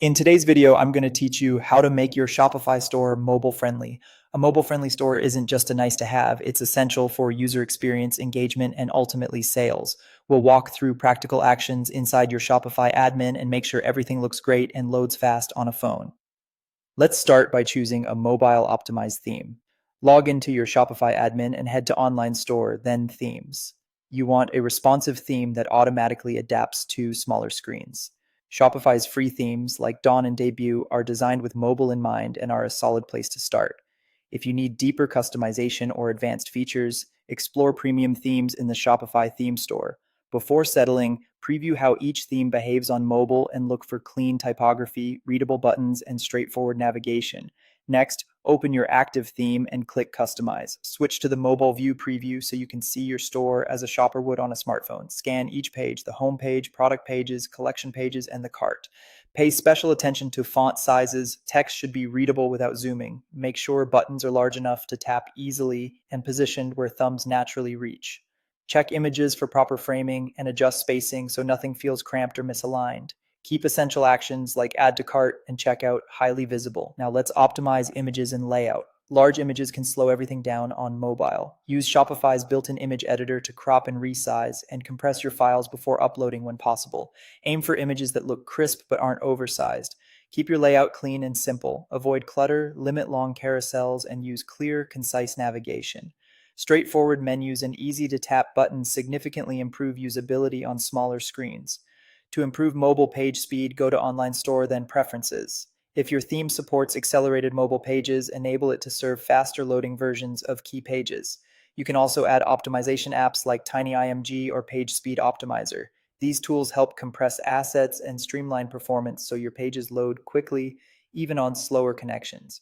In today's video, I'm going to teach you how to make your Shopify store mobile friendly. A mobile friendly store isn't just a nice to have, it's essential for user experience, engagement, and ultimately sales. We'll walk through practical actions inside your Shopify admin and make sure everything looks great and loads fast on a phone. Let's start by choosing a mobile optimized theme. Log into your Shopify admin and head to Online Store, then Themes. You want a responsive theme that automatically adapts to smaller screens. Shopify's free themes, like Dawn and Debut, are designed with mobile in mind and are a solid place to start. If you need deeper customization or advanced features, explore premium themes in the Shopify theme store. Before settling, preview how each theme behaves on mobile and look for clean typography, readable buttons, and straightforward navigation. Next, open your active theme and click Customize. Switch to the mobile view preview so you can see your store as a shopper would on a smartphone. Scan each page: the home page, product pages, collection pages, and the cart. Pay special attention to font sizes. Text should be readable without zooming. Make sure buttons are large enough to tap easily and positioned where thumbs naturally reach. Check images for proper framing and adjust spacing so nothing feels cramped or misaligned. Keep essential actions like add to cart and checkout highly visible. Now let's optimize images and layout. Large images can slow everything down on mobile. Use Shopify's built-in image editor to crop and resize and compress your files before uploading when possible. Aim for images that look crisp but aren't oversized. Keep your layout clean and simple. Avoid clutter, limit long carousels, and use clear, concise navigation. Straightforward menus and easy-to-tap buttons significantly improve usability on smaller screens. To improve mobile page speed, go to Online Store, then Preferences. If your theme supports accelerated mobile pages, enable it to serve faster loading versions of key pages. You can also add optimization apps like TinyIMG or Page Speed Optimizer. These tools help compress assets and streamline performance so your pages load quickly, even on slower connections.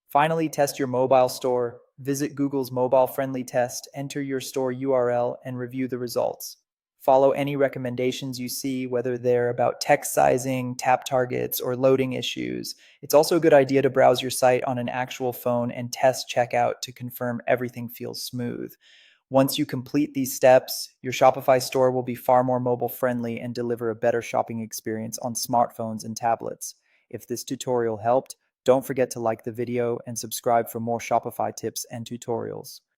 Finally, test your mobile store. Visit Google's mobile friendly test, enter your store URL, and review the results. Follow any recommendations you see, whether they're about text sizing, tap targets, or loading issues. It's also a good idea to browse your site on an actual phone and test checkout to confirm everything feels smooth. Once you complete these steps, your Shopify store will be far more mobile friendly and deliver a better shopping experience on smartphones and tablets. If this tutorial helped, don't forget to like the video and subscribe for more Shopify tips and tutorials.